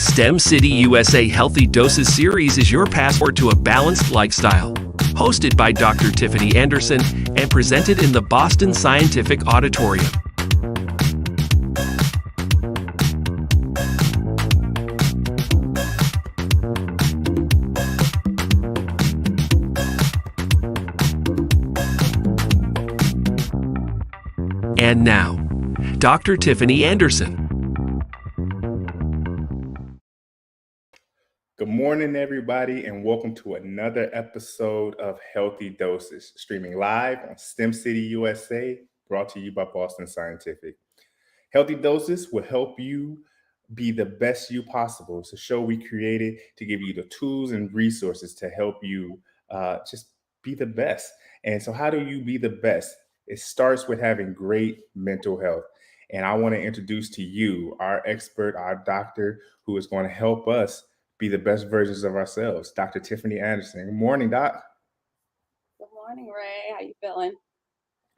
STEM City USA Healthy Doses series is your passport to a balanced lifestyle. Hosted by Dr. Tiffany Anderson and presented in the Boston Scientific Auditorium. And now, Dr. Tiffany Anderson. Good morning, everybody, and welcome to another episode of Healthy Doses, streaming live on STEM City USA, brought to you by Boston Scientific. Healthy Doses will help you be the best you possible. It's a show we created to give you the tools and resources to help you just be the best. And so how do you be the best? It starts with having great mental health. And I want to introduce to you our expert, our doctor, who is going to help us be the best versions of ourselves, Dr. Tiffany Anderson. Good morning, Doc. Good morning, Ray. How you feeling?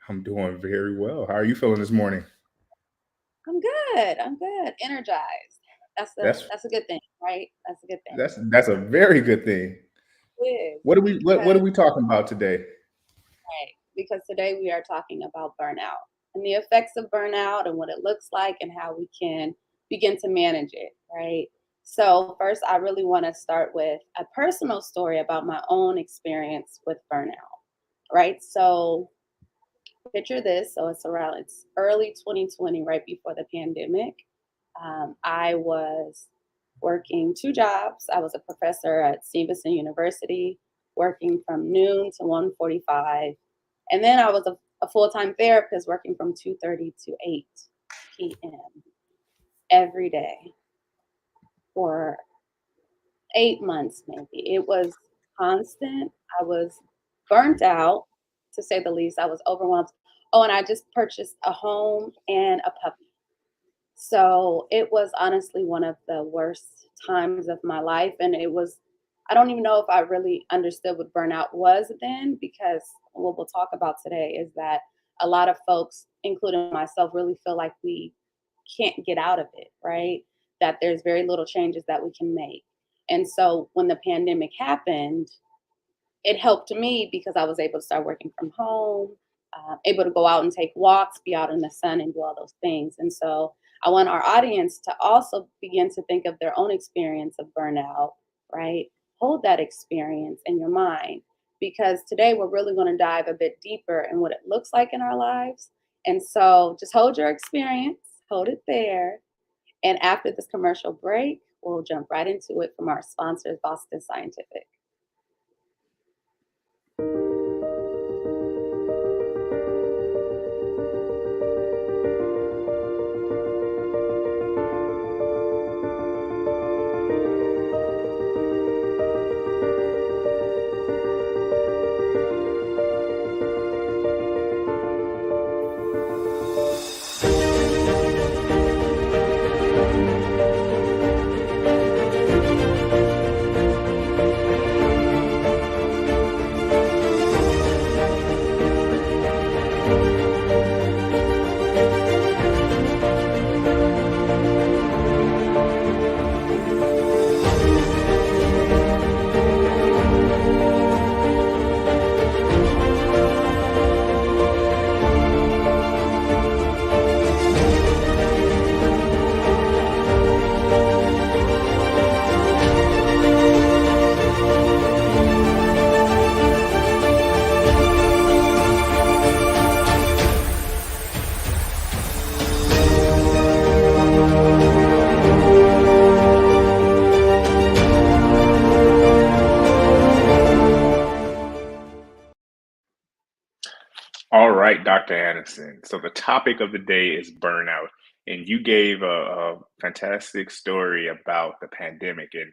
I'm doing very well. How are you feeling this morning? I'm good. Energized. That's a good thing, right? That's a good thing. That's a very good thing. It is. What are we talking about today? Right. Because today we are talking about burnout and the effects of burnout and what it looks like and how we can begin to manage it, right? So first, I really want to start with a personal story about my own experience with burnout, right? So picture this. So it's early 2020, right before the pandemic. I was working two jobs. I was a professor at Stevenson University, working from noon to 1:45. And then I was a full-time therapist working from 2:30 to 8 p.m. every day for 8 months, maybe. It was constant. I was burnt out, to say the least. I was overwhelmed. Oh, and I just purchased a home and a puppy. So it was honestly one of the worst times of my life. And I don't even know if I really understood what burnout was then, because what we'll talk about today is that a lot of folks, including myself, really feel like we can't get out of it, right? That there's very little changes that we can make. And so when the pandemic happened, it helped me because I was able to start working from home, able to go out and take walks, be out in the sun and do all those things. And so I want our audience to also begin to think of their own experience of burnout, right? Hold that experience in your mind, because today we're really going to dive a bit deeper in what it looks like in our lives. And so just hold your experience, hold it there. And after this commercial break, we'll jump right into it from our sponsors, Boston Scientific. All right, Dr. Anderson. So the topic of the day is burnout. And you gave a fantastic story about the pandemic. And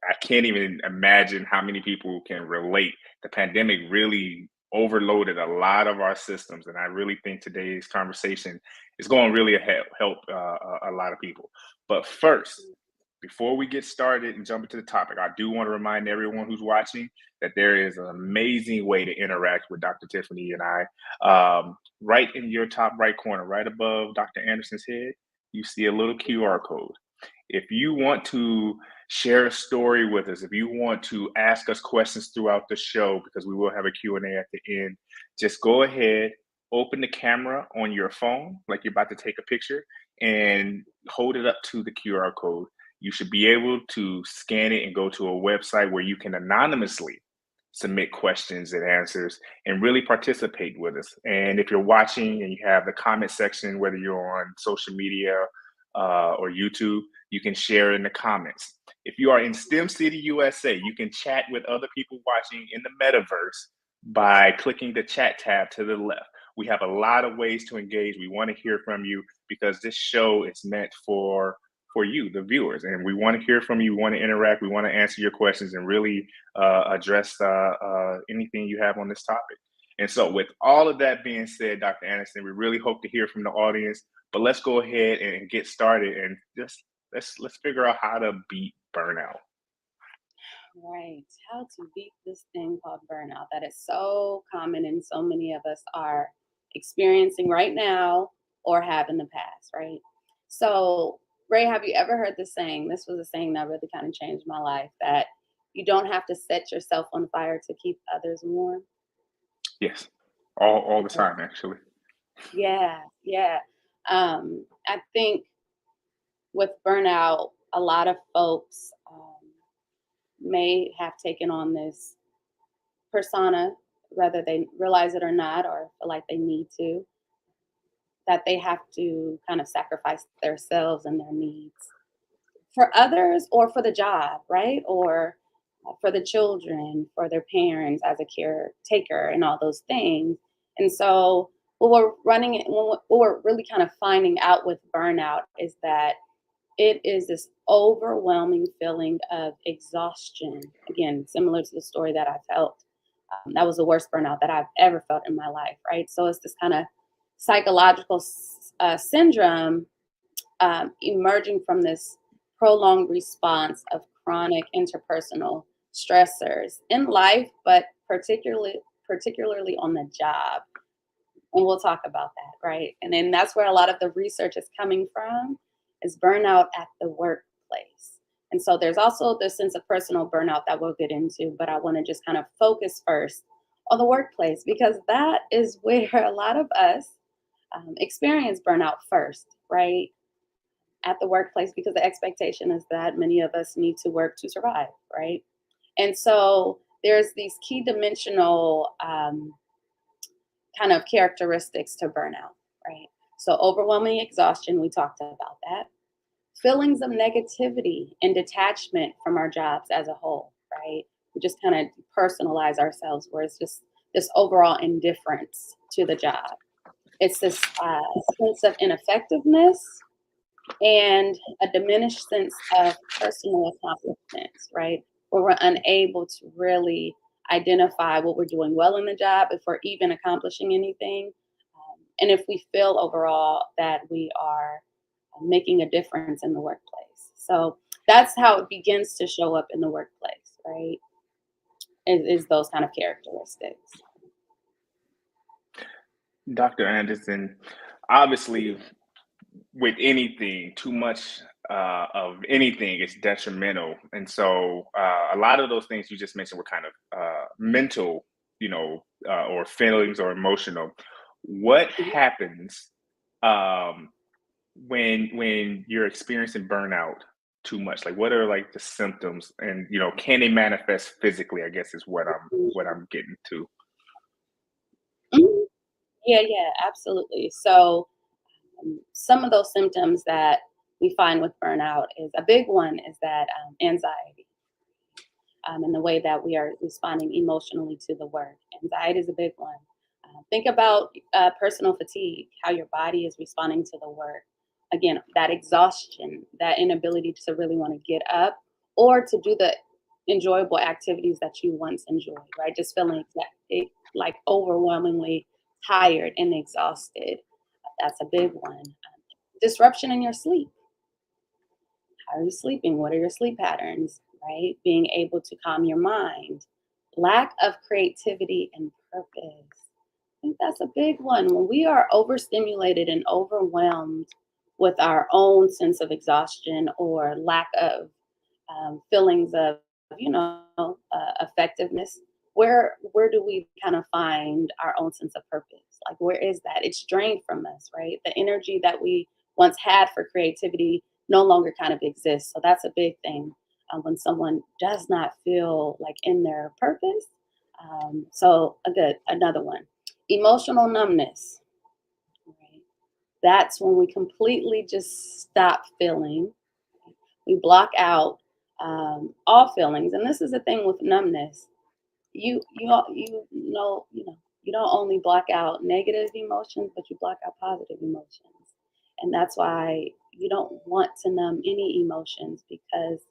I can't even imagine how many people can relate. The pandemic really overloaded a lot of our systems. And I really think today's conversation is going to really help a lot of people. But first, before we get started and jump into the topic, I do want to remind everyone who's watching that there is an amazing way to interact with Dr. Tiffany and I. Right in your top right corner, right above Dr. Anderson's head, you see a little QR code. If you want to share a story with us, if you want to ask us questions throughout the show, because we will have a Q&A at the end, just go ahead, open the camera on your phone, like you're about to take a picture, and hold it up to the QR code. You should be able to scan it and go to a website where you can anonymously submit questions and answers and really participate with us. And if you're watching and you have the comment section, whether you're on social media or YouTube, you can share in the comments. If you are in STEM City, USA, you can chat with other people watching in the metaverse by clicking the chat tab to the left. We have a lot of ways to engage. We want to hear from you because this show is meant for you, the viewers, and we want to hear from you. We want to interact. We want to answer your questions and really address anything you have on this topic. And so with all of that being said, Dr. Anderson, we really hope to hear from the audience, but let's go ahead and get started and just let's figure out how to beat burnout. Right. How to beat this thing called burnout that is so common and so many of us are experiencing right now or have in the past, right? So, Ray, have you ever heard this saying? This was a saying that really kind of changed my life, that you don't have to set yourself on fire to keep others warm. Yes, all the time, actually. Yeah, yeah. I think with burnout, a lot of folks may have taken on this persona, whether they realize it or not, or feel like they need to, that they have to kind of sacrifice themselves and their needs for others or for the job, right? Or for the children, for their parents as a caretaker and all those things. And so what we're really kind of finding out with burnout is that it is this overwhelming feeling of exhaustion. Again, similar to the story that I felt. That was the worst burnout that I've ever felt in my life, right? So it's this kind of psychological syndrome emerging from this prolonged response of chronic interpersonal stressors in life, but particularly on the job. And we'll talk about that, right? And then that's where a lot of the research is coming from, is burnout at the workplace. And so there's also this sense of personal burnout that we'll get into, but I want to just kind of focus first on the workplace, because that is where a lot of us experience burnout first, right? At the workplace, because the expectation is that many of us need to work to survive, right? And so there's these key dimensional kind of characteristics to burnout, right? So overwhelming exhaustion, we talked about that. Feelings of negativity and detachment from our jobs as a whole, right? We just kind of personalize ourselves, where it's just this overall indifference to the job. It's this sense of ineffectiveness and a diminished sense of personal accomplishments, right? Where we're unable to really identify what we're doing well in the job, if we're even accomplishing anything, and if we feel overall that we are making a difference in the workplace. So that's how it begins to show up in the workplace, right? Is those kind of characteristics. Dr. Anderson, obviously, with anything, too much of anything is detrimental. And so a lot of those things you just mentioned were kind of mental, or feelings or emotional. What happens when you're experiencing burnout too much? Like, what are like the symptoms, and can they manifest physically? I guess is what I'm getting to. Mhm. Yeah, absolutely. So some of those symptoms that we find with burnout, is a big one is that anxiety, and the way that we are responding emotionally to the work. Anxiety is a big one. Think about personal fatigue, how your body is responding to the work. Again, that exhaustion, that inability to really want to get up or to do the enjoyable activities that you once enjoyed, right? Just feeling like overwhelmingly tired and exhausted. That's a big one. Disruption in your sleep. How are you sleeping? What are your sleep patterns, right? Being able to calm your mind. Lack of creativity and purpose. I think that's a big one. When we are overstimulated and overwhelmed with our own sense of exhaustion or lack of feelings of, effectiveness, where do we kind of find our own sense of purpose? Like, where is that? It's drained from us, right? The energy that we once had for creativity no longer kind of exists. So that's a big thing when someone does not feel like in their purpose. Another one, emotional numbness. Right? That's when we completely just stop feeling. We block out all feelings, and this is the thing with numbness. You don't only block out negative emotions, but you block out positive emotions, and that's why you don't want to numb any emotions, because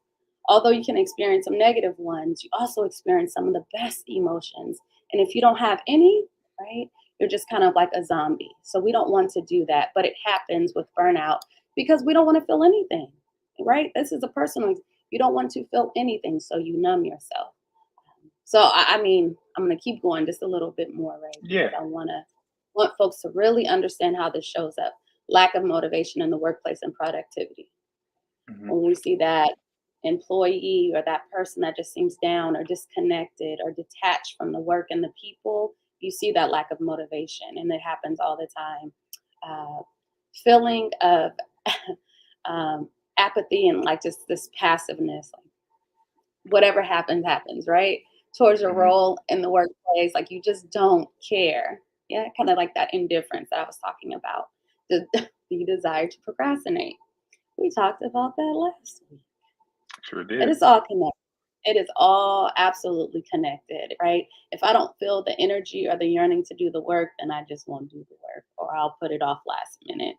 although you can experience some negative ones, you also experience some of the best emotions. And if you don't have any, right, you're just kind of like a zombie. So we don't want to do that, but it happens with burnout because we don't want to feel anything, right? This is a personal. You don't want to feel anything, so you numb yourself. So I mean, I'm gonna keep going just a little bit more, right? Yeah. Because I want folks to really understand how this shows up. Lack of motivation in the workplace and productivity. Mhm. When we see that employee or that person that just seems down or disconnected or detached from the work and the people, you see that lack of motivation, and it happens all the time. Uh, Feeling of apathy and like just this passiveness, like whatever happens, right? Towards your Mhm. role in the workplace, like you just don't care. Yeah, kind of like that indifference that I was talking about. The desire to procrastinate. We talked about that last week. Sure It did. is all connected. It is all absolutely connected, right? If I don't feel the energy or the yearning to do the work, then I just won't do the work, or I'll put it off last minute.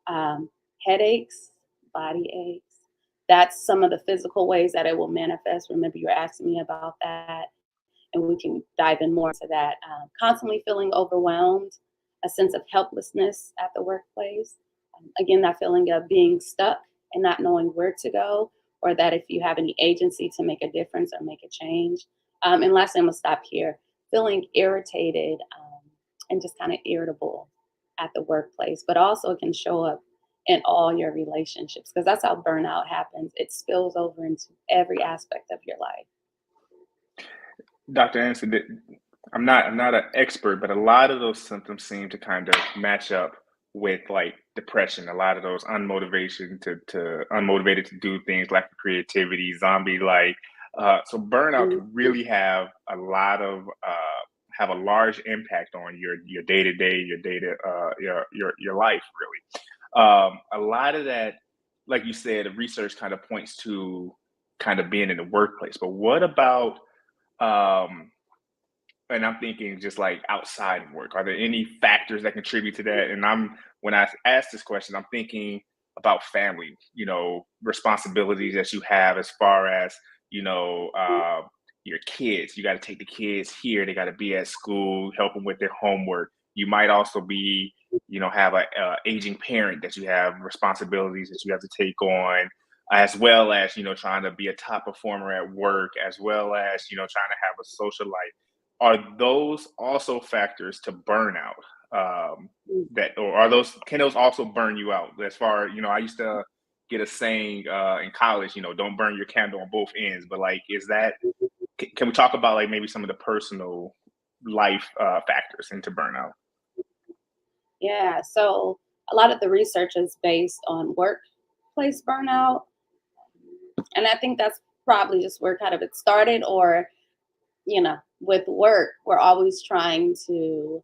Um, Headaches, body aches. That's some of the physical ways that it will manifest. Remember, you were asking me about that, and we can dive in more to that. Constantly feeling overwhelmed, a sense of helplessness at the workplace. Again, that feeling of being stuck and not knowing where to go, or that if you have any agency to make a difference or make a change. And lastly, I'm gonna stop here. Feeling irritated and just kind of irritable at the workplace, but also it can show up in all your relationships, because that's how burnout happens. It spills over into every aspect of your life. Dr. Anderson, I'm not an expert, but a lot of those symptoms seem to kind of match up with like depression. A lot of those unmotivation to unmotivated to do things, lack of creativity, zombie like. So burnout Mm. can really have a large impact on your day to day, your data, your life really. A lot of that, like you said, the research kind of points to kind of being in the workplace. But what about um, and I'm thinking just like outside of work, are there any factors that contribute to that? And when I ask this question, I'm thinking about family, responsibilities that you have as far as, you know, uh, your kids. You got to take the kids here. They got to be at school, help them with their homework. You might also be, have a aging parent that you have responsibilities that you have to take on, as well as, trying to be a top performer at work, as well as, trying to have a social life. Are those also factors to burnout? Mm. Or can those also burn you out? As far, I used to get a saying in college, don't burn your candle on both ends. But like, can we talk about like maybe some of the personal life factors into burnout? Yeah, so a lot of the research is based on workplace burnout. And I think that's probably just where kind of it started, or, with work, we're always trying to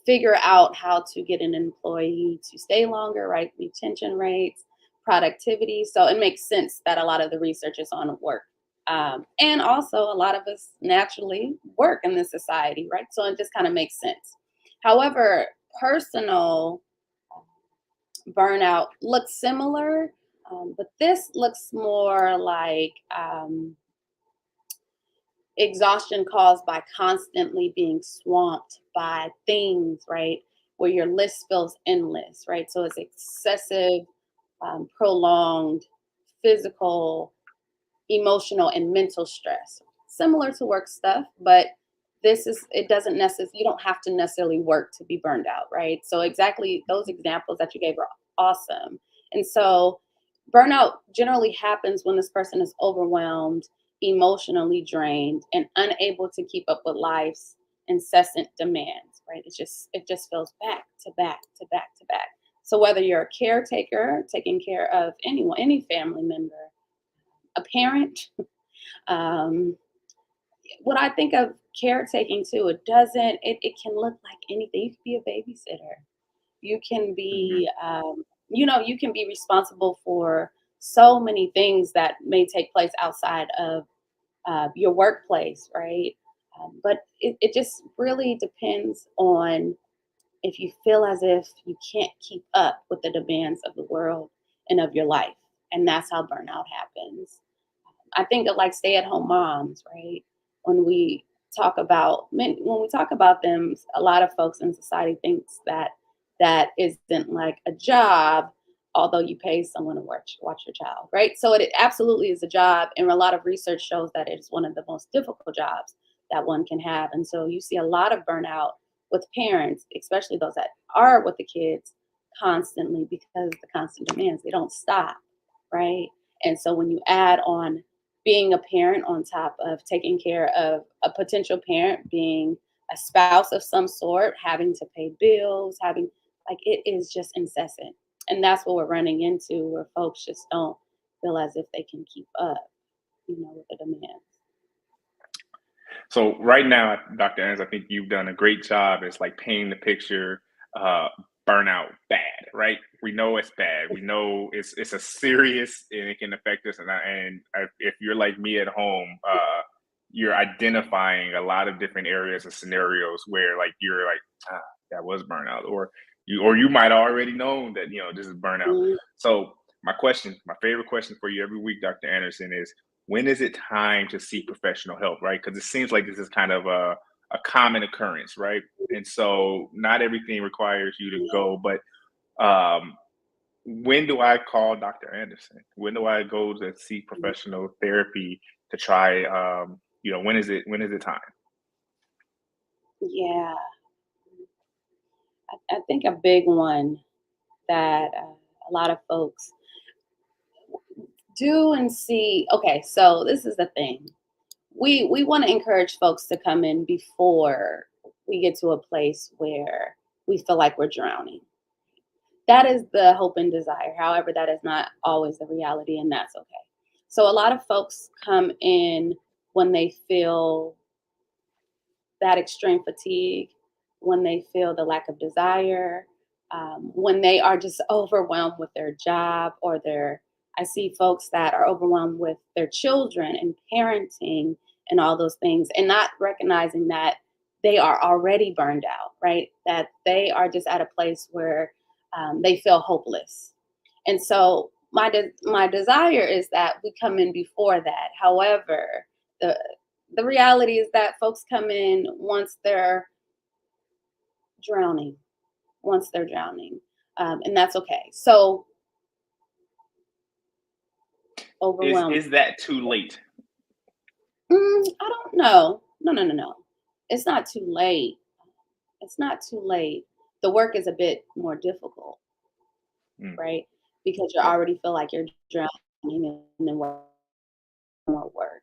figure out how to get an employee to stay longer, right? Retention rates, productivity. So it makes sense that a lot of the research is on work. And also, a lot of us naturally work in this society, right? So it just kind of makes sense. However, personal burnout looks similar, but this looks more like exhaustion caused by constantly being swamped by things, right? Where your list feels endless, right? So it's excessive, prolonged physical, emotional, and mental stress. Similar to work stuff, but it doesn't necessarily, you don't have to necessarily work to be burned out, right? So exactly those examples that you gave are awesome. And so burnout generally happens when this person is overwhelmed, emotionally drained, and unable to keep up with life's incessant demands, right? It just feels back to back to back to back. So whether you're a caretaker, taking care of anyone, any family member, a parent, um, what I think of caretaking too, it can look like anything. You could be a babysitter. You can Mhm. be, you can be responsible for so many things that may take place outside of your workplace, right? But it just really depends on if you feel as if you can't keep up with the demands of the world and of your life. And that's how burnout happens. I think of like stay-at-home moms, right? When we when we talk about them, a lot of folks in society thinks that that isn't like a job, although you pay someone to watch your child, right? So it absolutely is a job, and a lot of research shows that it's one of the most difficult jobs that one can have. And so you see a lot of burnout with parents, especially those that are with the kids constantly because the constant demands, they don't stop, right? And so when you add on being a parent on top of taking care of a potential parent, being a spouse of some sort, having to pay bills, having like it is just incessant. And that's what we're running into where folks just don't feel as if they can keep up, with the demands. So right now, Dr. Anderson, I think you've done a great job. It's like painting the picture. Uh, Burnout bad, right? We know it's bad. We know it's a serious and it can affect us. If you're like me at home, you're identifying a lot of different areas and scenarios where like you're like, that was burnout, or you might already know that this is burnout. Mm, So my favorite question for you every week, Dr. Anderson, is when is it time to seek professional help, right? Because it seems like this is kind of a common occurrence, right? And so not everything requires you to yeah. go, but um, when do I call Dr. Anderson? When do I go to seek professional therapy to try? When is it time? Yeah. I think a big one that a lot of folks do and see. Okay, so this is the thing. We want to encourage folks to come in before we get to a place where we feel like we're drowning. That is the hope and desire. However, that is not always the reality, and that's okay. So a lot of folks come in when they feel that extreme fatigue, when they feel the lack of desire, when they are just overwhelmed with their job or I see folks that are overwhelmed with their children and parenting and all those things, and not recognizing that they are already burned out, right? That they are just at a place where they feel hopeless. And so my desire is that we come in before that. However, the the reality is that folks come in drowning, once they're drowning, and that's okay. So Is overwhelmed. is that too late? I don't know. No, no, no, no. It's not too late. It's not too late. The work is a bit more difficult, Mm, right? Because you yeah. already feel like you're drowning and then more work.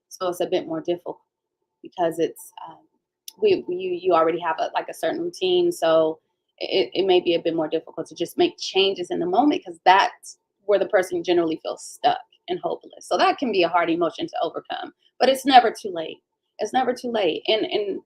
So it's a bit more difficult because it's you already have like a certain routine, so it may be a bit more difficult to just make changes in the moment because that's where the person generally feels stuck and hopeless. So that can be a hard emotion to overcome, but it's never too late. It's never too late. And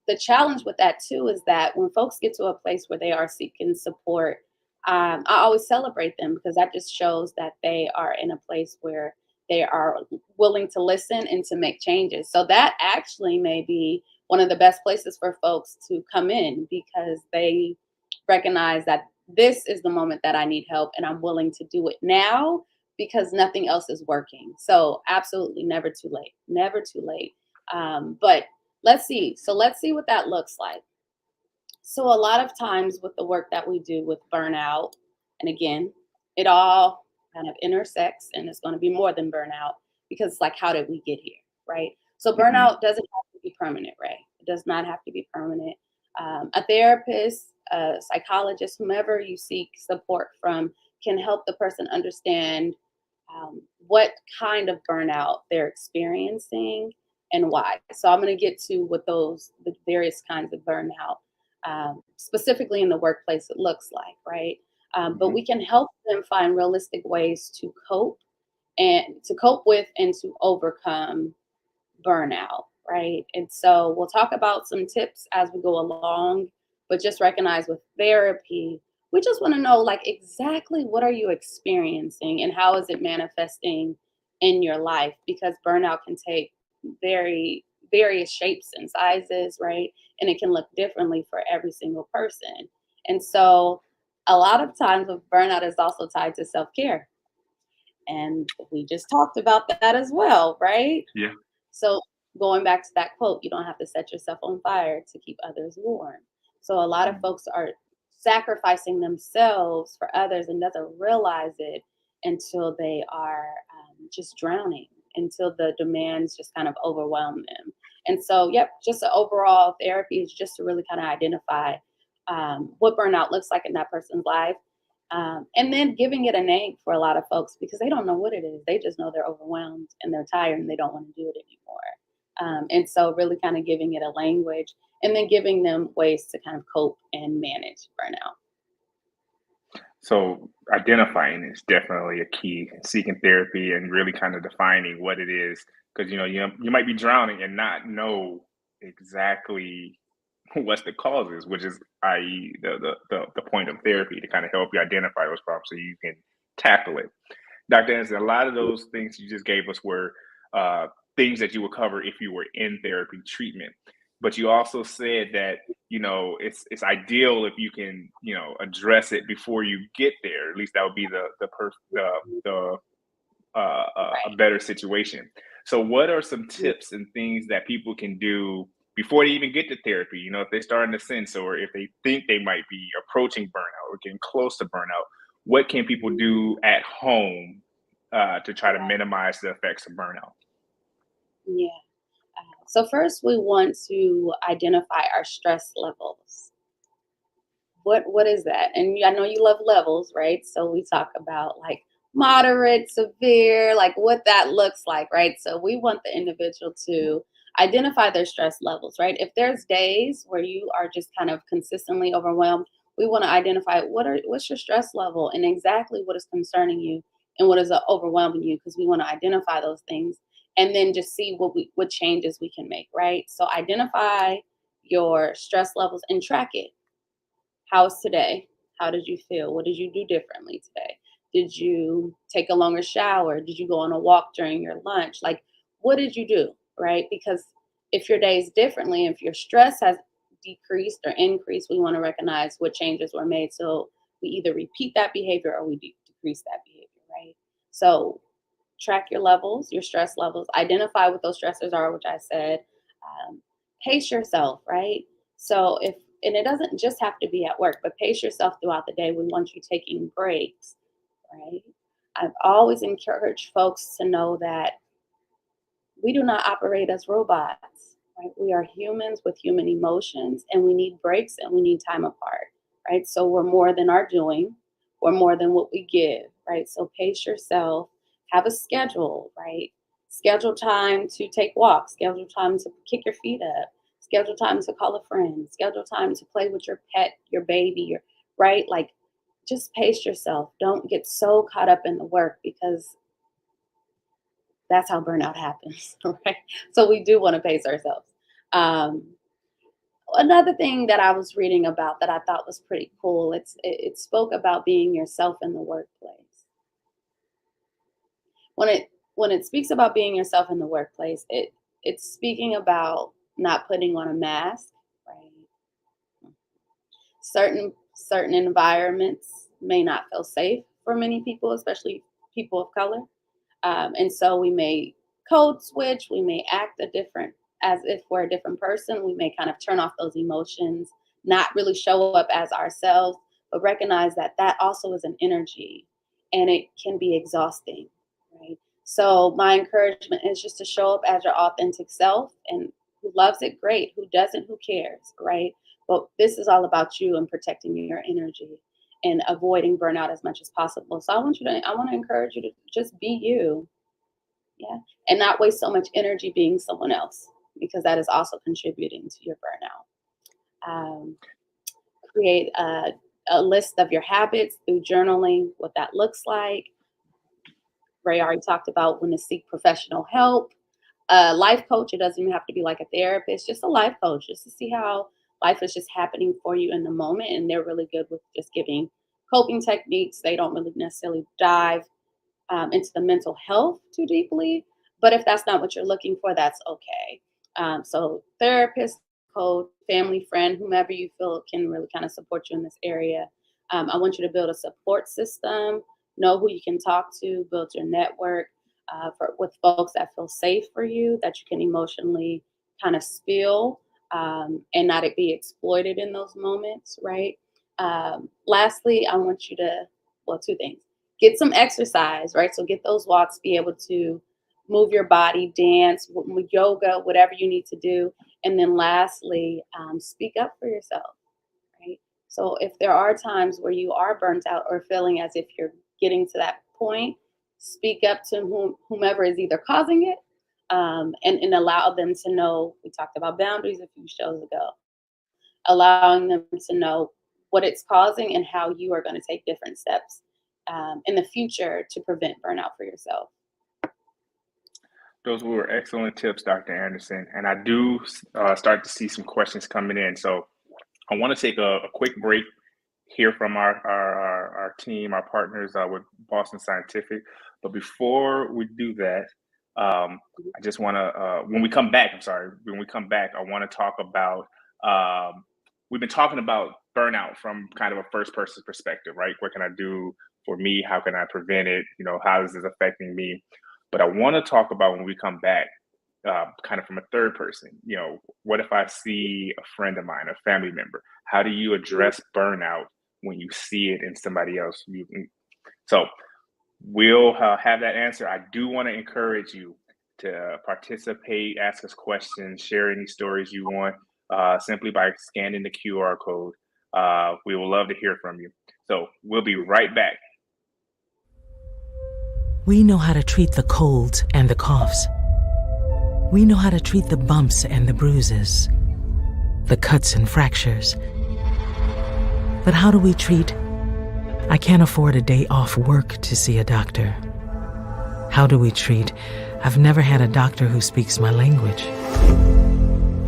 the challenge with that too is that when folks get to a place where they are seeking support, I always celebrate them because that just shows that they are in a place where they are willing to listen and to make changes. So that actually may be one of the best places for folks to come in because they recognize that this is the moment that I need help and I'm willing to do it now because nothing else is working. So absolutely never too late. Never too late. But let's see. So let's see what that looks like. So a lot of times with the work that we do with burnout, and again, it all kind of intersects and it's going to be more than burnout because it's like, how did we get here? Right. So Hmm. burnout doesn't have to be permanent, Ray. It does not have to be permanent. A therapist, a psychologist, whomever you seek support from can help the person understand what kind of burnout they're experiencing and why. So I'm going to get to what the various kinds of burnout, specifically in the workplace, it looks like, right? But we can help them find realistic ways to cope with and to overcome burnout, right? And so we'll talk about some tips as we go along, but just recognize with therapy, we just want to know like exactly what are you experiencing and how is it manifesting in your life, because burnout can take various shapes and sizes, right? And it can look differently for every single person. And so a lot of times with burnout is also tied to self-care. And we just talked about that as well, right? Yeah. So going back to that quote, you don't have to set yourself on fire to keep others warm. So a lot of folks are sacrificing themselves for others and doesn't realize it until they are just drowning, until the demands just kind of overwhelm them. And so, yep, just an overall therapy is just to really kind of identify what burnout looks like in that person's life. And then giving it a name for a lot of folks because they don't know what it is. They just know they're overwhelmed and they're tired and they don't want to do it anymore. And so really kind of giving it a language and then giving them ways to kind of cope and manage burnout. So identifying is definitely a key. Seeking therapy and really kind of defining what it is, because you might be drowning and not know exactly what's the causes, which is i.e. the point of therapy to kind of help you identify those problems so you can tackle it. Dr. Anderson, a lot of those things you just gave us were things that you would cover if you were in therapy treatment. But you also said that it's ideal if you can address it before you get there. At least that would be a better situation. So, what are some tips and things that people can do before they even get to therapy? If they're starting to sense or if they think they might be approaching burnout or getting close to burnout, what can people do at home to try to minimize the effects of burnout? Yeah. So first, we want to identify our stress levels. What is that? And I know you love levels, right? So we talk about like moderate, severe, like what that looks like, right? So we want the individual to identify their stress levels, right? If there's days where you are just kind of consistently overwhelmed, we want to identify what's your stress level and exactly what is concerning you and what is overwhelming you, because we want to identify those things and then just see what changes we can make, right? So identify your stress levels and track it. How's today? How did you feel? What did you do differently today? Did you take a longer shower? Did you go on a walk during your lunch? Like, what did you do, right? Because if your day is differently, if your stress has decreased or increased, we want to recognize what changes were made. So we either repeat that behavior or we decrease that behavior, right? So track your levels, your stress levels, identify what those stressors are, which I said. Pace yourself, right? So and it doesn't just have to be at work, but pace yourself throughout the day. We want you taking breaks, right? I've always encouraged folks to know that we do not operate as robots, right? We are humans with human emotions and we need breaks and we need time apart, right? So we're more than our doing, we're more than what we give, right? So pace yourself, have a schedule, right? Schedule time to take walks, schedule time to kick your feet up, schedule time to call a friend, schedule time to play with your pet, your baby, right? Like just pace yourself. Don't get so caught up in the work because that's how burnout happens, right? So we do want to pace ourselves. Another thing that I was reading about that I thought was pretty cool, it spoke about being yourself in the workplace. When it speaks about being yourself in the workplace, it's speaking about not putting on a mask, right? Certain environments may not feel safe for many people, especially people of color. And so we may code switch, we may act as if we're a different person. We may kind of turn off those emotions, not really show up as ourselves, but recognize that that also is an energy and it can be exhausting, right? So my encouragement is just to show up as your authentic self, and who loves it, great. Who doesn't, who cares, right? But this is all about you and protecting your energy and avoiding burnout as much as possible. So I want to encourage you to just be you. Yeah. And not waste so much energy being someone else, because that is also contributing to your burnout. Create a list of your habits through journaling, what that looks like. Ray already talked about when to seek professional help. A life coach, it doesn't even have to be like a therapist, just a life coach, just to see how life is just happening for you in the moment. And they're really good with just giving coping techniques. They don't really necessarily dive into the mental health too deeply. But if that's not what you're looking for, that's okay. So therapist, coach, family, friend, whomever you feel can really kind of support you in this area. I want you to build a support system, know who you can talk to, build your network with folks that feel safe for you, that you can emotionally kind of spill and not be exploited in those moments, right? Lastly, I want you to, well, two things. Get some exercise, right? So get those walks, be able to move your body, dance, yoga, whatever you need to do. And then lastly, speak up for yourself, right? So if there are times where you are burnt out or feeling as if you're getting to that point, speak up to whomever is either causing it, and allow them to know. We talked about boundaries a few shows ago, allowing them to know what it's causing and how you are going to take different steps in the future to prevent burnout for yourself. Those were excellent tips, Dr. Anderson. And I do start to see some questions coming in. So I want to take a quick break, hear from our team, our partners with Boston Scientific. But before we do that, I just want to, when we come back, I want to talk about, we've been talking about burnout from kind of a first person perspective, right? What can I do for me? How can I prevent it? How is this affecting me? But I want to talk about when we come back, kind of from a third person. What if I see a friend of mine, a family member? How do you address burnout when you see it in somebody else? So we'll have that answer. I do want to encourage you to participate, ask us questions, share any stories you want, simply by scanning the QR code. We will love to hear from you. So we'll be right back. We know how to treat the colds and the coughs. We know how to treat the bumps and the bruises, the cuts and fractures. But how do we treat, I can't afford a day off work to see a doctor? How do we treat, I've never had a doctor who speaks my language?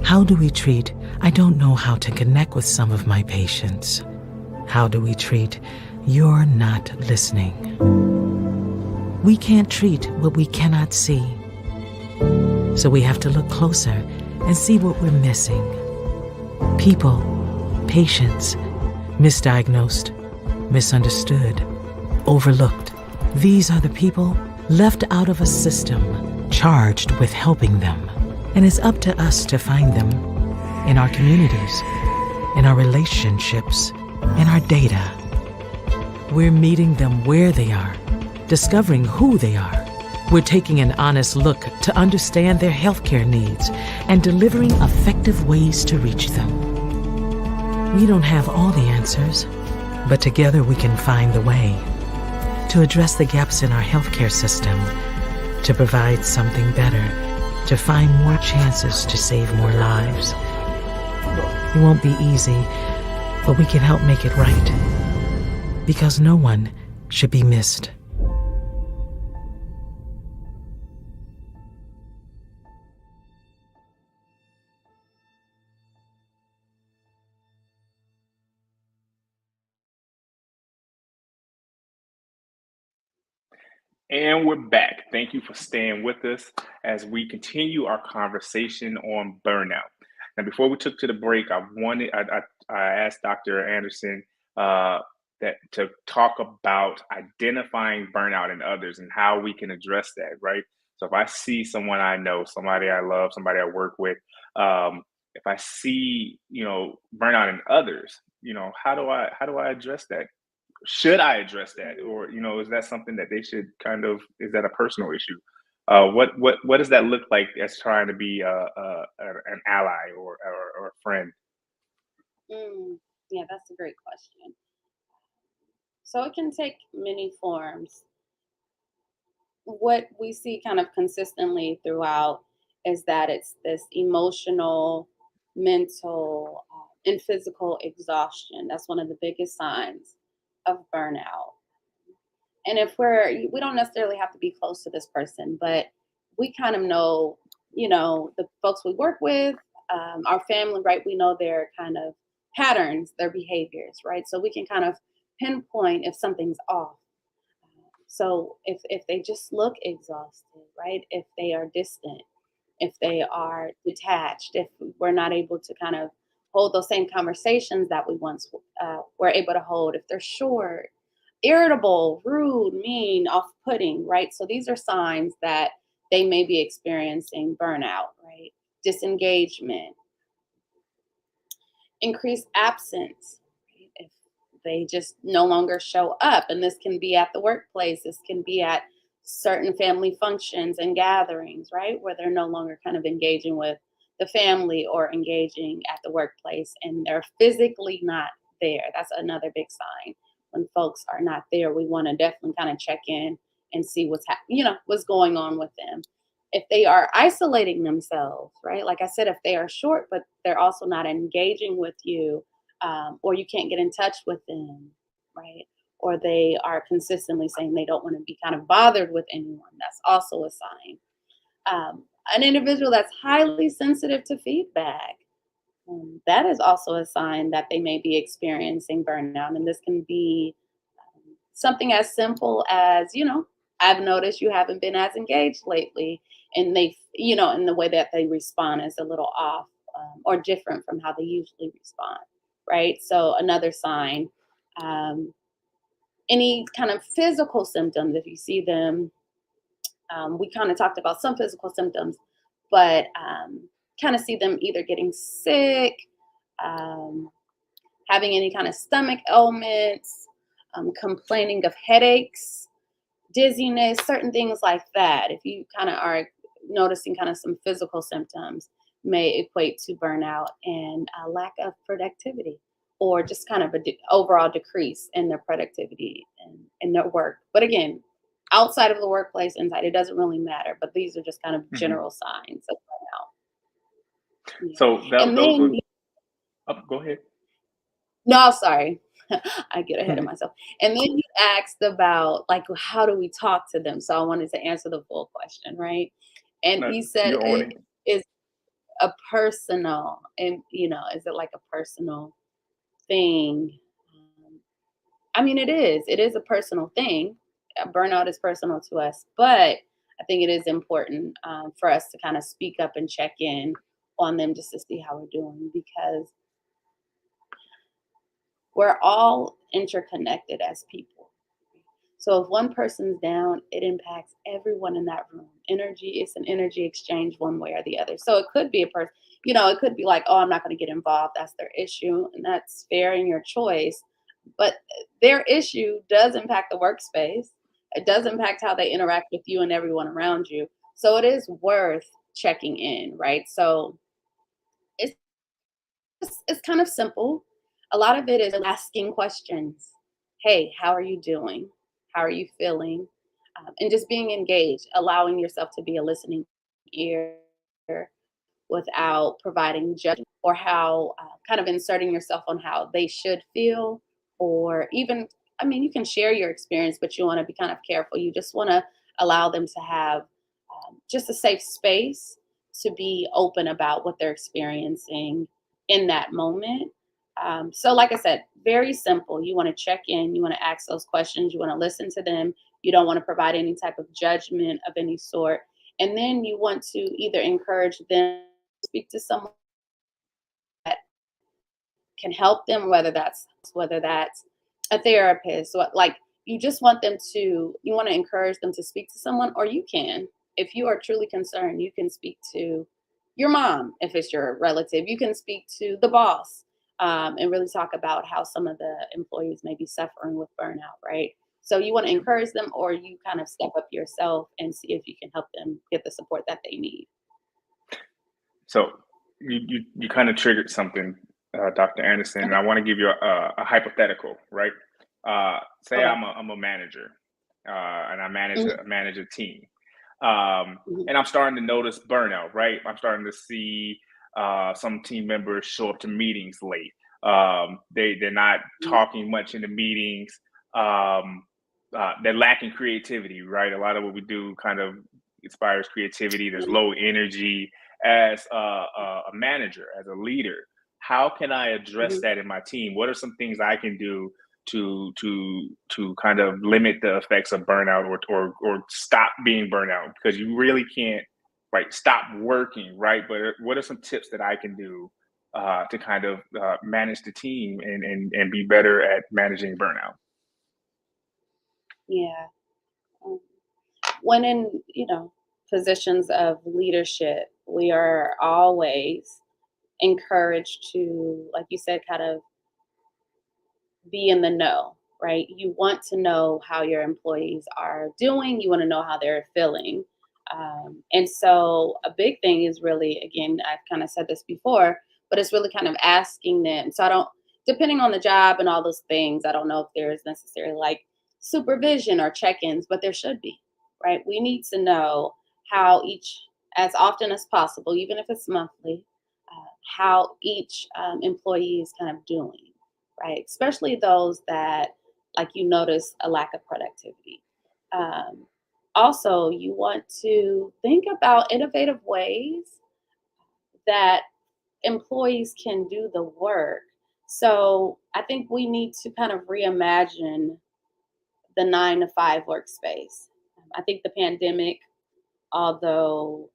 How do we treat, I don't know how to connect with some of my patients? How do we treat, you're not listening? We can't treat what we cannot see. So we have to look closer and see what we're missing. People, patients, misdiagnosed, misunderstood, overlooked. These are the people left out of a system charged with helping them. And it's up to us to find them in our communities, in our relationships, in our data. We're meeting them where they are, discovering who they are. We're taking an honest look to understand their healthcare needs and delivering effective ways to reach them. We don't have all the answers, but together we can find the way to address the gaps in our healthcare system, to provide something better, to find more chances to save more lives. It won't be easy, but we can help make it right, because no one should be missed. And we're back. Thank you for staying with us as we continue our conversation on burnout. Now, before we took to the break, I asked Dr. Anderson that to talk about identifying burnout in others and how we can address that, right? So if I see someone I know, somebody I love, somebody I work with, if I see, burnout in others, how do I address that? Should I address that, or is that something that they should is that a personal issue? What does that look like as trying to be an ally or a friend? Yeah, that's a great question. So it can take many forms. What we see kind of consistently throughout is that it's this emotional, mental, and physical exhaustion. That's one of the biggest signs of burnout. And if we don't necessarily have to be close to this person, but we kind of know, the folks we work with, our family, right? We know their kind of patterns, their behaviors, right? So we can kind of pinpoint if something's off. So if they just look exhausted, right? If they are distant, if they are detached, if we're not able to kind of hold those same conversations that we once were able to hold, if they're short, irritable, rude, mean, off-putting, right? So these are signs that they may be experiencing burnout, right? Disengagement, increased absence, right? If they just no longer show up, and this can be at the workplace, this can be at certain family functions and gatherings, right? Where they're no longer kind of engaging with the family or engaging at the workplace and they're physically not there. That's another big sign. When folks are not there, we want to definitely kind of check in and see what's going on with them. If they are isolating themselves, right? Like I said, if they are short, but they're also not engaging with you, or you can't get in touch with them, right? Or they are consistently saying they don't want to be kind of bothered with anyone, that's also a sign. An individual that's highly sensitive to feedback, that is also a sign that they may be experiencing burnout. And this can be something as simple as, I've noticed you haven't been as engaged lately. And they, in the way that they respond is a little off, or different from how they usually respond, right? So another sign, any kind of physical symptoms, if you see them, we kind of talked about some physical symptoms, but kind of see them either getting sick, having any kind of stomach ailments, complaining of headaches, dizziness, certain things like that. If you kind of are noticing kind of some physical symptoms, may equate to burnout and a lack of productivity, or just kind of overall decrease in their productivity and in their work. But again, outside of the workplace, inside, it doesn't really matter. But these are just kind of general signs of burnout. Yeah. So And those then, would. Oh, go ahead. no, sorry, I get ahead of myself. And then you asked about like, how do we talk to them? So I wanted to answer the full question, right? And No, you said you own it. is a personal, and is it like a personal thing? I mean, it is a personal thing. Burnout is personal to us, but I think it is important for us to kind of speak up and check in on them just to see how we're doing, because we're all interconnected as people. So if one person's down, it impacts everyone in that room. Energy is an energy exchange one way or the other. So it could be a person, it could be like, oh, I'm not going to get involved. That's their issue. And that's fair in your choice. But their issue does impact the workspace. It does impact how they interact with you and everyone around you. So it is worth checking in, right? So it's kind of simple. A lot of it is asking questions. Hey, how are you doing? How are you feeling? And just being engaged, allowing yourself to be a listening ear without providing judgment, or how kind of inserting yourself on how they should feel, or even, I mean, you can share your experience, but you want to be kind of careful. You just want to allow them to have just a safe space to be open about what they're experiencing in that moment. So like I said, very simple. You want to check in, you want to ask those questions, you want to listen to them. You don't want to provide any type of judgment of any sort. And then you want to either encourage them to speak to someone that can help them, whether that's a therapist, or like you just want them to, you want to encourage them to speak to someone, or you can, if you are truly concerned, you can speak to your mom. If it's your relative, you can speak to the boss, and really talk about how some of the employees may be suffering with burnout, right? So you want to encourage them, or you kind of step up yourself and see if you can help them get the support that they need. So you kind of triggered something Dr. Anderson, and Okay. I want to give you a hypothetical, right? Say Okay. I'm a manager, and I Mhm. manage a team, Mhm. and I'm starting to notice burnout, right? I'm starting to see some team members show up to meetings late. They're not Mhm. talking much in the meetings. Um, they're lacking creativity, right? A lot of what we do kind of inspires creativity. There's low energy. As a manager, as a leader, how can I address Mhm. that in my team? What are some things I can do to kind of limit the effects of burnout, or stop being burnout? Because you really can't, right, stop working, right? But what are some tips that I can do to kind of manage the team and be better at managing burnout? Yeah. Um, when in, positions of leadership, we are always encouraged to, like you said, kind of be in the know, right? You want to know how your employees are doing, you want to know how they're feeling. And so, a big thing is really, again, I've kind of said this before, but it's really kind of asking them. So, I don't, depending on the job and all those things, I don't know if there is necessarily like supervision or check ins, but there should be, right? We need to know how each, as often as possible, even if it's monthly, how each employee is kind of doing, right? Especially those that, like, you notice a lack of productivity. Um, Also, you want to think about innovative ways that employees can do the work. So I think we need to kind of reimagine the 9 to 5 workspace. I think the pandemic, although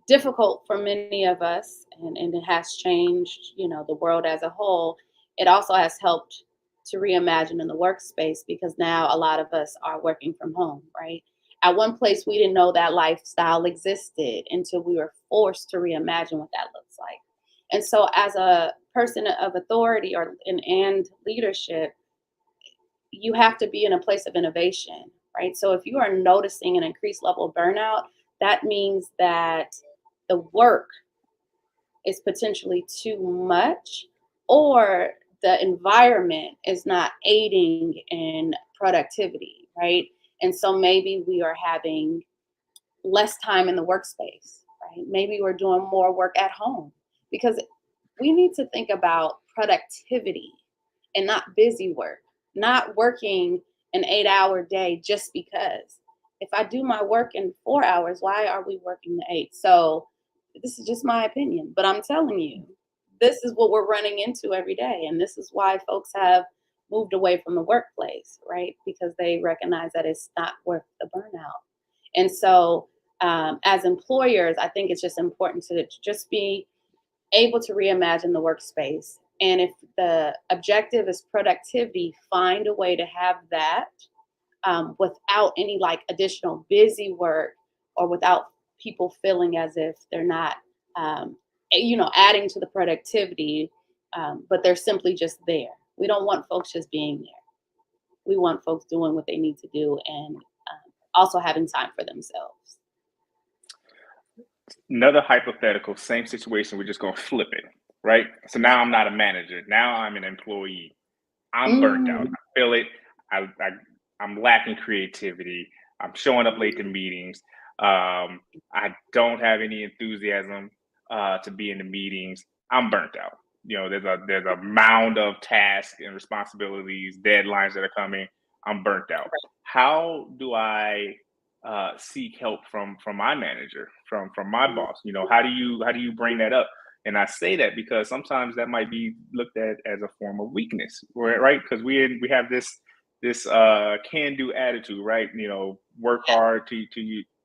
difficult for many of us, and it has changed, the world as a whole, it also has helped to reimagine in the workspace, because now a lot of us are working from home, right? At one place, we didn't know that lifestyle existed until we were forced to reimagine what that looks like. And so, as a person of authority and leadership, you have to be in a place of innovation, right? So if you are noticing an increased level of burnout, that means that the work is potentially too much, or the environment is not aiding in productivity, right? And so maybe we are having less time in the workspace, right? Maybe we're doing more work at home, because we need to think about productivity and not busy work, not working an 8-hour day just because. If I do my work in 4 hours, why are we working the eight? So this is just my opinion, but I'm telling you, this is what we're running into every day. And this is why folks have moved away from the workplace, right? Because they recognize that it's not worth the burnout. And so, as employers, I think it's just important to just be able to reimagine the workspace. And if the objective is productivity, find a way to have that without any like additional busy work, or without people feeling as if they're not, adding to the productivity, but they're simply just there. We don't want folks just being there. We want folks doing what they need to do, and also having time for themselves. Another hypothetical, same situation. We're just going to flip it, right? So now I'm not a manager. Now I'm an employee. I'm burnt out. Mm, I feel it. I I'm lacking creativity. I'm showing up late to meetings. I don't have any enthusiasm to be in the meetings. I'm burnt out. There's a mound of tasks and responsibilities, deadlines that are coming. I'm burnt out. How do I seek help from my manager, from my boss? How do you bring that up? And I say that because sometimes that might be looked at as a form of weakness, right? Because we have this can do attitude, right? Work hard to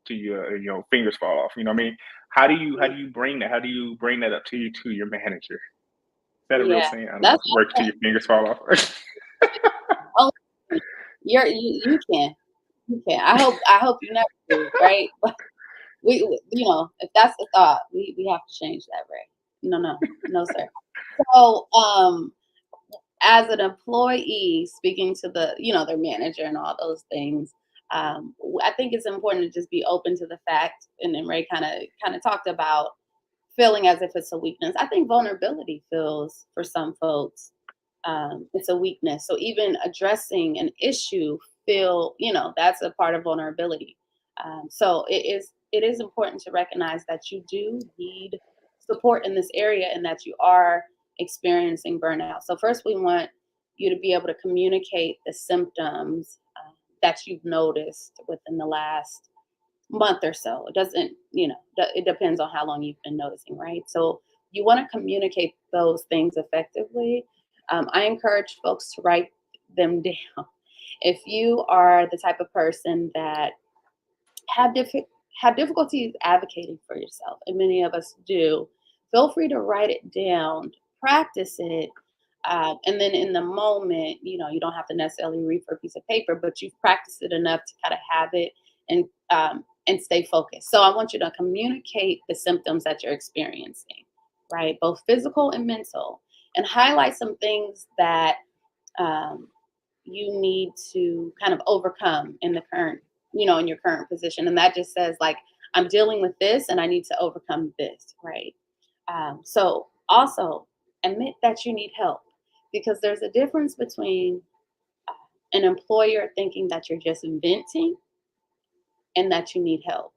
your fingers fall off. You know what I mean? How do you bring that? How do you bring that up to your manager? Is that a real yeah, saying? I don't know. that's Work till your fingers fall off. oh, you can. You can. I hope you never do, right? But if that's the thought, we have to change that, right? No, no, no, sir. So, as an employee, speaking to their manager and all those things, I think it's important to just be open to the fact, and then Ray kind of talked about feeling as if it's a weakness. I think vulnerability feels for some folks it's a weakness. So even addressing an issue that's a part of vulnerability. So it is important to recognize that you do need support in this area and that you are experiencing burnout. So first we want you to be able to communicate the symptoms that you've noticed within the last month or so. It doesn't, it depends on how long you've been noticing, right? So you want to communicate those things effectively. I encourage folks to write them down. If you are the type of person that have difficulties advocating for yourself, and many of us do, feel free to write it down, practice it, and then in the moment, you don't have to necessarily read for a piece of paper, but you've practiced it enough to kind of have it and stay focused. So I want you to communicate the symptoms that you're experiencing, right? Both physical and mental, and highlight some things that you need to kind of overcome in the current, in your current position. And that just says like, I'm dealing with this and I need to overcome this, right? So also admit that you need help, because there's a difference between an employer thinking that you're just venting and that you need help.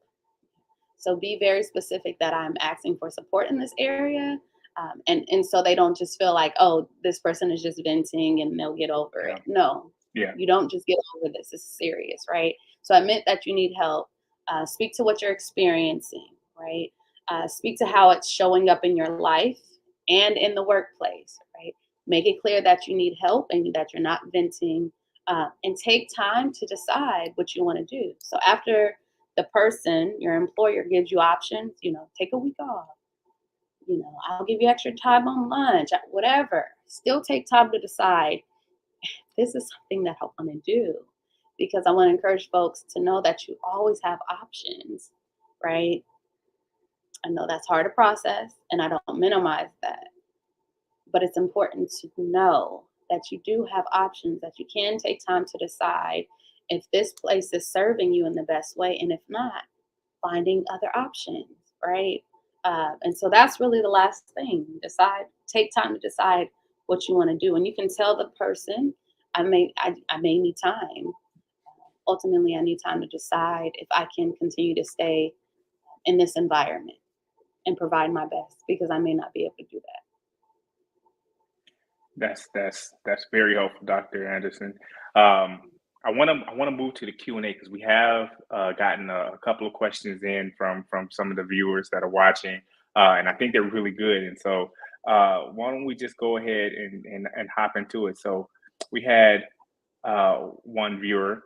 So be very specific that I'm asking for support in this area. And so they don't just feel like, oh, this person is just venting and they'll get over it. No, you don't just get over this. It's serious, right? So admit that you need help. Speak to what you're experiencing, right? Speak to how it's showing up in your life and in the workplace, right? Make it clear that you need help and that you're not venting, and take time to decide what you want to do. So after the person, your employer, gives you options, take a week off, I'll give you extra time on lunch, whatever. Still take time to decide if this is something that I want to do, because I want to encourage folks to know that you always have options, right? I know that's hard to process, and I don't minimize that, but it's important to know that you do have options, that you can take time to decide if this place is serving you in the best way, and if not, finding other options, right? And so that's really the last thing. Take time to decide what you want to do. And you can tell the person, I may need time. Ultimately, I need time to decide if I can continue to stay in this environment and provide my best, because I may not be able to do that. That's very helpful, Dr. Anderson. I want to move to the Q&A, because we have gotten a couple of questions in from some of the viewers that are watching, and I think they're really good. And so why don't we just go ahead and hop into it? So we had one viewer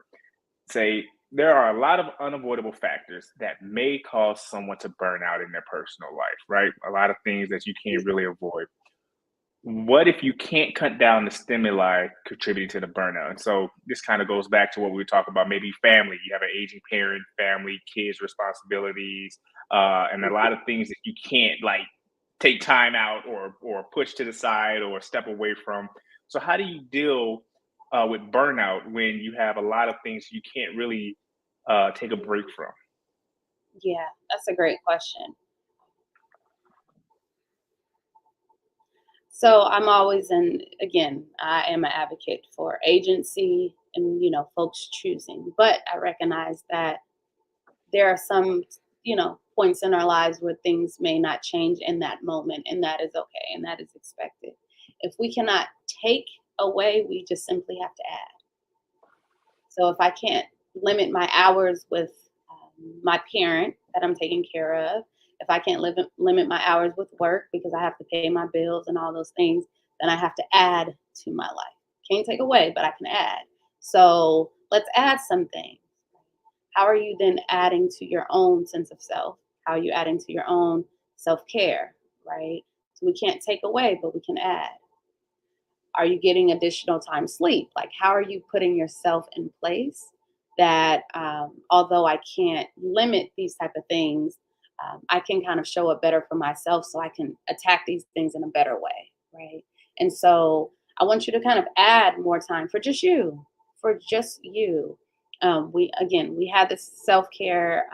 say, there are a lot of unavoidable factors that may cause someone to burn out in their personal life, right? A lot of things that you can't really avoid. What if you can't cut down the stimuli contributing to the burnout? And so this kind of goes back to what we talk about, maybe family. You have an aging parent, family, kids, responsibilities, and a lot of things that you can't like take time out or push to the side or step away from. So how do you deal with burnout when you have a lot of things you can't really take a break from? Yeah, that's a great question. So I'm always I am an advocate for agency and, folks choosing, but I recognize that there are some, points in our lives where things may not change in that moment, and that is okay, and that is expected. If we cannot take away, we just simply have to add. So if I can't limit my hours with my parent that I'm taking care of, if I can't limit my hours with work because I have to pay my bills and all those things, then I have to add to my life. Can't take away, but I can add. So let's add some things. How are you then adding to your own sense of self? How are you adding to your own self-care, right? So we can't take away, but we can add. Are you getting additional time sleep? Like, how are you putting yourself in place that although I can't limit these type of things, I can kind of show up better for myself, so I can attack these things in a better way, right? And so I want you to kind of add more time for just you, We had this self-care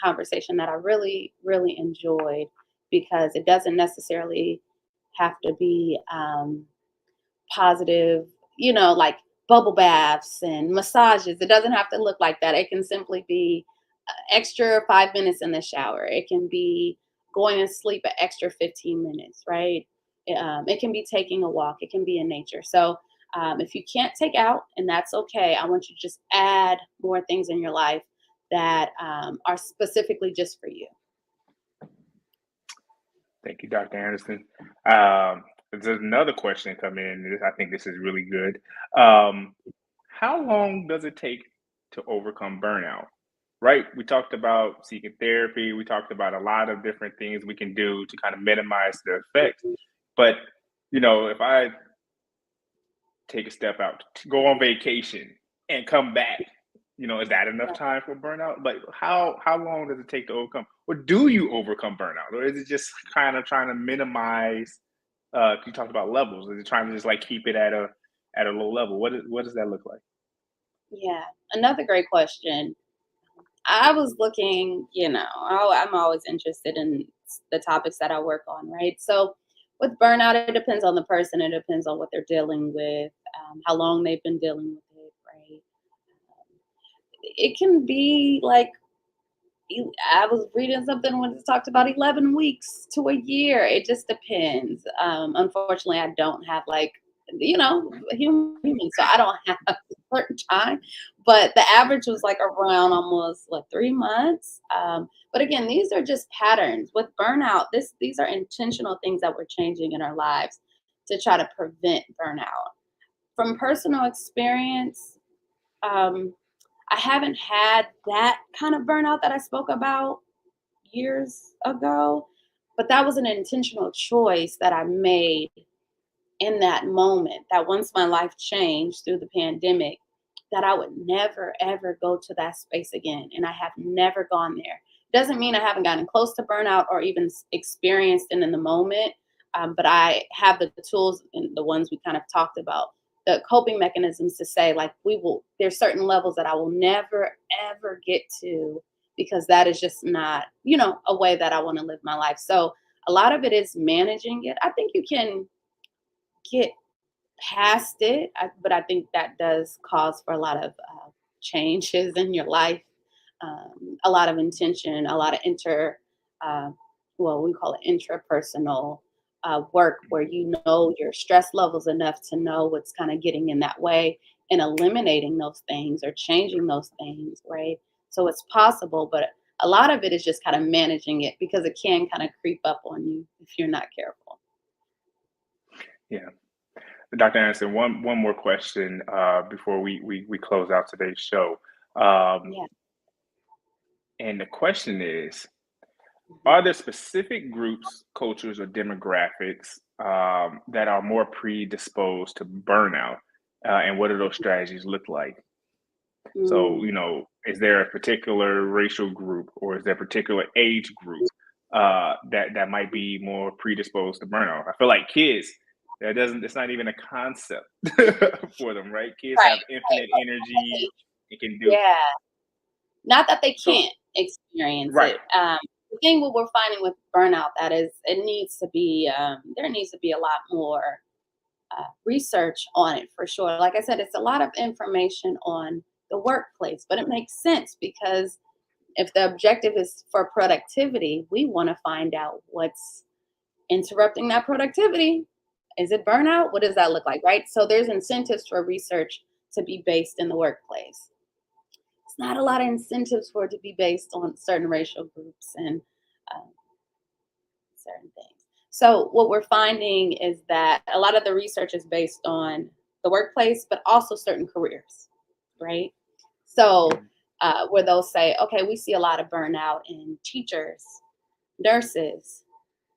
conversation that I really, really enjoyed, because it doesn't necessarily have to be positive, like bubble baths and massages. It doesn't have to look like that. It can simply be extra 5 minutes in the shower. It can be going to sleep an extra 15 minutes, right? It can be taking a walk. It can be in nature. So if you can't take out, and that's okay, I want you to just add more things in your life that are specifically just for you. Thank you, Dr. Anderson. There's another question come in. I think this is really good. How long does it take to overcome burnout? Right? We talked about seeking therapy. We talked about a lot of different things we can do to kind of minimize the effects. But, if I take a step out, to go on vacation and come back, is that enough time for burnout? Like, how long does it take to overcome? Or do you overcome burnout? Or is it just kind of trying to minimize? You talked about levels. Is it trying to just like keep it at a low level? What does that look like? Yeah, another great question. I was looking, I'm always interested in the topics that I work on, right? So with burnout, it depends on the person. It depends on what they're dealing with, how long they've been dealing with it, right? It can be like, I was reading something when it talked about 11 weeks to a year. It just depends. Unfortunately, I don't have human, so I don't have a certain time. But the average was like around almost 3 months. But again, these are just patterns. With burnout, these are intentional things that we're changing in our lives to try to prevent burnout. From personal experience, I haven't had that kind of burnout that I spoke about years ago, but that was an intentional choice that I made in that moment, that once my life changed through the pandemic, that I would never, ever go to that space again. And I have never gone there. Doesn't mean I haven't gotten close to burnout or even experienced it in the moment, but I have the tools and the ones we kind of talked about, the coping mechanisms to say, there's certain levels that I will never, ever get to because that is just not, a way that I want to live my life. So a lot of it is managing it. I think you can get past it, but I think that does cause for a lot of changes in your life, a lot of intention, a lot of we call it intrapersonal work, where your stress levels enough to know what's kind of getting in that way and eliminating those things or changing those things, right? So it's possible, but a lot of it is just kind of managing it because it can kind of creep up on you if you're not careful. Yeah. Dr. Anderson, one more question before we close out today's show. Yeah. And the question is, are there specific groups, cultures, or demographics that are more predisposed to burnout? And what do those strategies look like? So, is there a particular racial group or is there a particular age group that might be more predisposed to burnout? I feel like kids, it's not even a concept for them, right? Kids have infinite energy. It can do. Yeah. Not that they can't experience right. it. The thing what we're finding with burnout, that is, it needs to be, there needs to be a lot more research on it for sure. Like I said, it's a lot of information on the workplace, but it makes sense because if the objective is for productivity, we want to find out what's interrupting that productivity. Is it burnout? What does that look like, right? So there's incentives for research to be based in the workplace. It's not a lot of incentives for it to be based on certain racial groups and certain things. So what we're finding is that a lot of the research is based on the workplace, but also certain careers, right? So where they'll say, okay, we see a lot of burnout in teachers, nurses,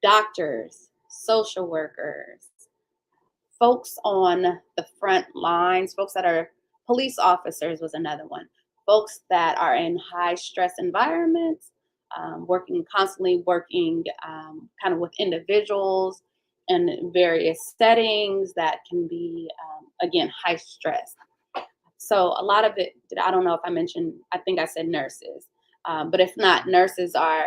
doctors, social workers, folks on the front lines, folks that are police officers was another one. Folks that are in high stress environments, constantly working kind of with individuals in various settings that can be, again, high stress. So a lot of it, I don't know if I mentioned, I think I said nurses, but if not, nurses are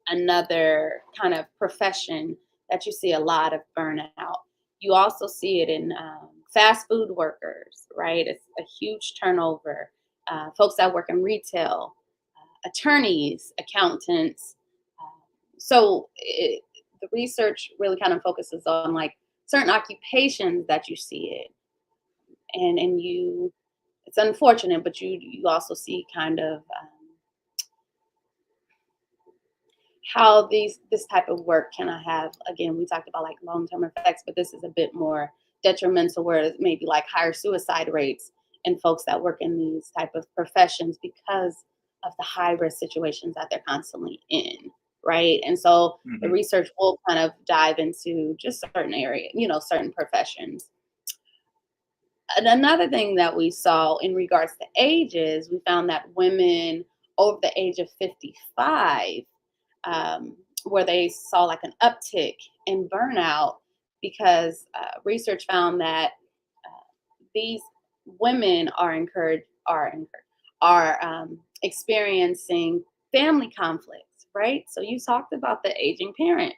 another kind of profession that you see a lot of burnout. You also see it in fast food workers, right? It's a huge turnover. Folks that work in retail, attorneys, accountants. The research really kind of focuses on like certain occupations that you see it, and you. It's unfortunate, but you also see kind of how this type of work can have, again, we talked about like long-term effects, but this is a bit more detrimental, where it may be like higher suicide rates in folks that work in these type of professions because of the high risk situations that they're constantly in, right? And so the research will kind of dive into just certain area, certain professions. And another thing that we saw in regards to ages, we found that women over the age of 55, where they saw like an uptick in burnout, because research found that these women are experiencing family conflicts, right? So you talked about the aging parent,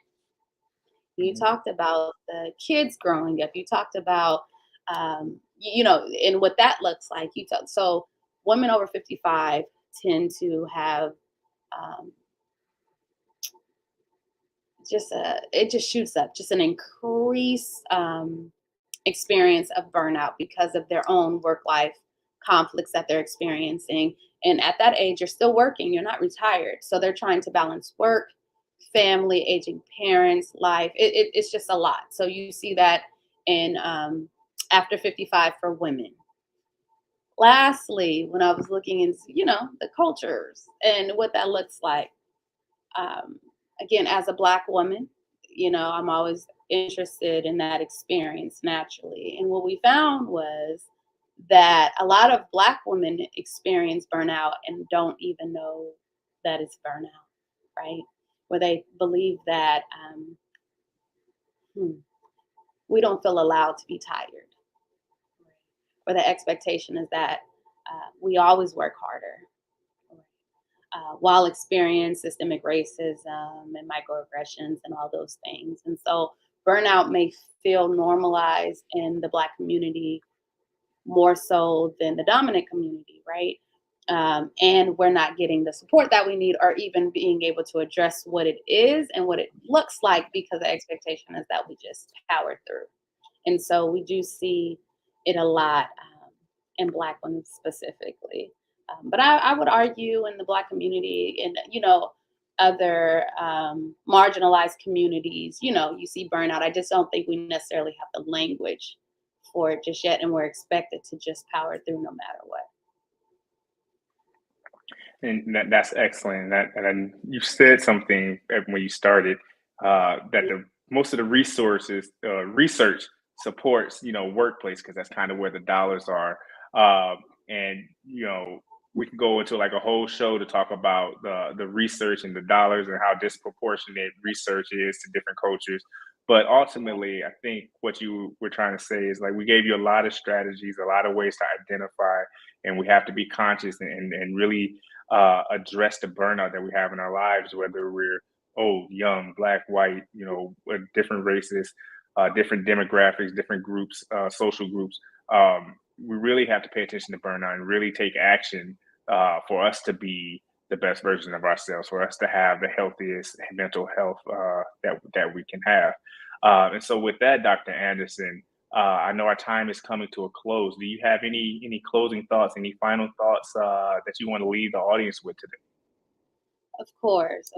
you talked about the kids growing up, you talked about and what that looks like. So women over 55 tend to have it just shoots up, just an increased experience of burnout because of their own work-life conflicts that they're experiencing. And at that age, you're still working, you're not retired. So they're trying to balance work, family, aging parents, life. It's just a lot. So you see that in after 55 for women. Lastly, when I was looking into, the cultures and what that looks like, again, as a Black woman, I'm always interested in that experience naturally. And what we found was that a lot of Black women experience burnout and don't even know that it's burnout, right? Where they believe that we don't feel allowed to be tired. Where the expectation is that we always work harder, while experience systemic racism and microaggressions and all those things. And so burnout may feel normalized in the Black community more so than the dominant community, right? And we're not getting the support that we need, or even being able to address what it is and what it looks like, because the expectation is that we just power through. And so we do see it a lot in Black women specifically. But I would argue in the Black community and, other marginalized communities, you see burnout. I just don't think we necessarily have the language for it just yet. And we're expected to just power through no matter what. And that's excellent. And you said something when you started that most of the research supports, workplace, because that's kind of where the dollars are. And we can go into like a whole show to talk about the research and the dollars and how disproportionate research is to different cultures. But ultimately, I think what you were trying to say is like, we gave you a lot of strategies, a lot of ways to identify, and we have to be conscious and really address the burnout that we have in our lives, whether we're old, young, Black, white, different races, different demographics, different groups, social groups. We really have to pay attention to burnout and really take action for us to be the best version of ourselves, for us to have the healthiest mental health that we can have. And so with that, Dr. Anderson, I know our time is coming to a close. Do you have any closing thoughts, any final thoughts that you want to leave the audience with today? Of course.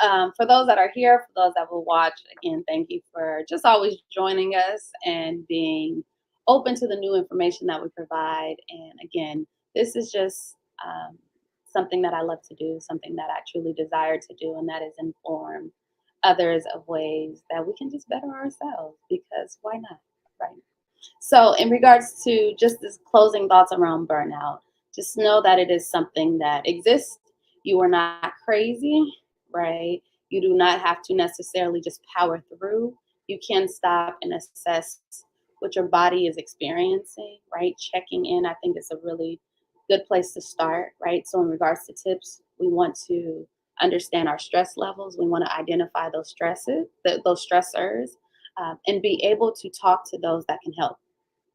For those that are here, for those that will watch, again, thank you for just always joining us and being open to the new information that we provide. And again, this is just something that I love to do, something that I truly desire to do, and that is inform others of ways that we can just better ourselves, because why not, right? So in regards to just this closing thoughts around burnout, just know that it is something that exists. You are not crazy, right? You do not have to necessarily just power through. You can stop and assess what your body is experiencing, right? Checking in, I think, is a really good place to start, right? So in regards to tips, we want to understand our stress levels. We want to identify those those stressors, and be able to talk to those that can help,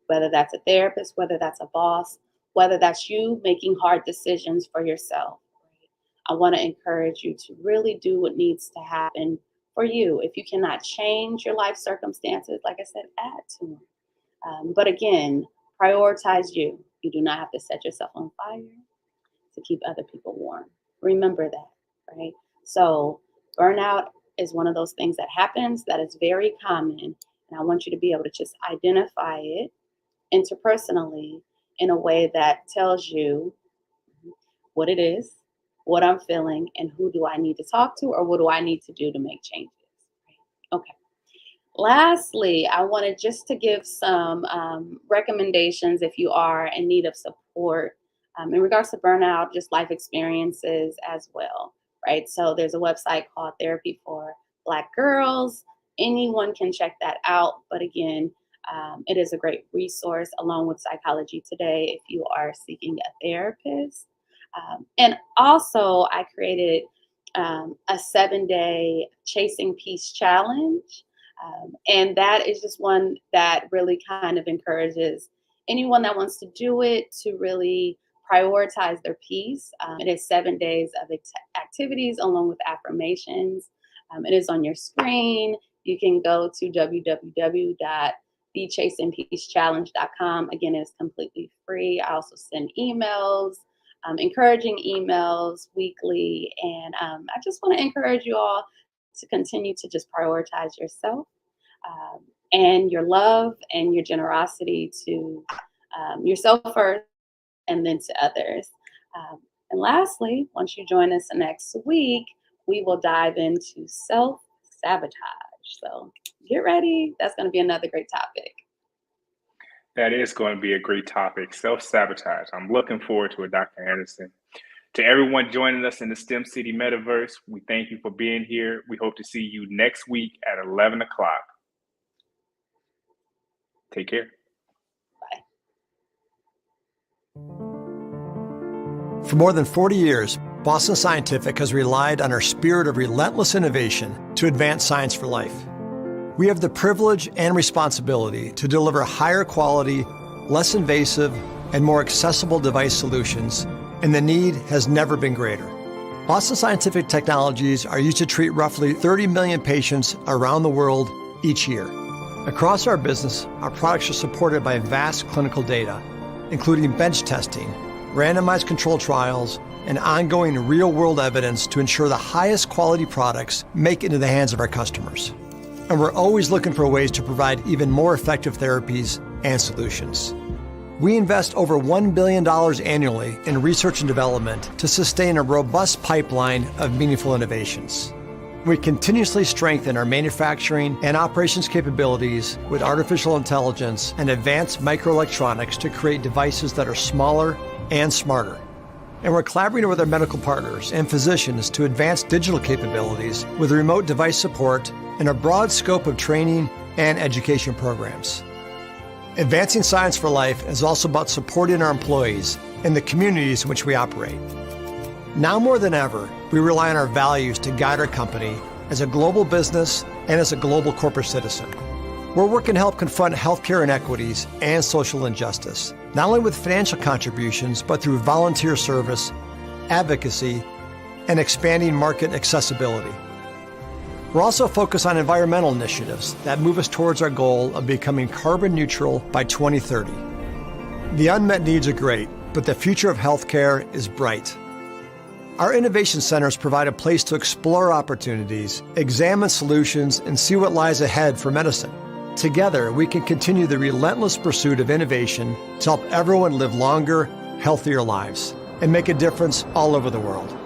whether that's a therapist, whether that's a boss, whether that's you making hard decisions for yourself. I want to encourage you to really do what needs to happen for you. If you cannot change your life circumstances, like I said, add to them. But again, prioritize you. You do not have to set yourself on fire to keep other people warm. Remember that, right? So burnout is one of those things that happens that is very common. And I want you to be able to just identify it interpersonally in a way that tells you what it is, what I'm feeling, and who do I need to talk to, or what do I need to do to make changes. Okay. Lastly, I wanted just to give some recommendations if you are in need of support in regards to burnout, just life experiences as well, right? So there's a website called Therapy for Black Girls. Anyone can check that out. But again, it is a great resource along with Psychology Today if you are seeking a therapist. And also I created a 7-day Chasing Peace challenge. And that is just one that really kind of encourages anyone that wants to do it to really prioritize their peace. It is 7 days of activities along with affirmations. It is on your screen. You can go to www.thechasingpeacechallenge.com. Again, it's completely free. I also send emails, encouraging emails weekly. And I just want to encourage you all to continue to just prioritize yourself and your love and your generosity to yourself first and then to others. And lastly, once you join us next week, we will dive into self-sabotage. So get ready. That's going to be another great topic. That is going to be a great topic, self-sabotage. I'm looking forward to it, Dr. Anderson. To everyone joining us in the STEM City Metaverse, we thank you for being here. We hope to see you next week at 11 o'clock. Take care. Bye. For more than 40 years, Boston Scientific has relied on our spirit of relentless innovation to advance science for life. We have the privilege and responsibility to deliver higher quality, less invasive, and more accessible device solutions, and the need has never been greater. Boston Scientific technologies are used to treat roughly 30 million patients around the world each year. Across our business, our products are supported by vast clinical data, including bench testing, randomized control trials, and ongoing real-world evidence to ensure the highest quality products make it into the hands of our customers. And we're always looking for ways to provide even more effective therapies and solutions. We invest over $1 billion annually in research and development to sustain a robust pipeline of meaningful innovations. We continuously strengthen our manufacturing and operations capabilities with artificial intelligence and advanced microelectronics to create devices that are smaller and smarter. And we're collaborating with our medical partners and physicians to advance digital capabilities with remote device support and a broad scope of training and education programs. Advancing science for life is also about supporting our employees and the communities in which we operate. Now more than ever, we rely on our values to guide our company as a global business and as a global corporate citizen. We're working to help confront healthcare inequities and social injustice, not only with financial contributions, but through volunteer service, advocacy, and expanding market accessibility. We're also focused on environmental initiatives that move us towards our goal of becoming carbon neutral by 2030. The unmet needs are great, but the future of healthcare is bright. Our innovation centers provide a place to explore opportunities, examine solutions, and see what lies ahead for medicine. Together, we can continue the relentless pursuit of innovation to help everyone live longer, healthier lives and make a difference all over the world.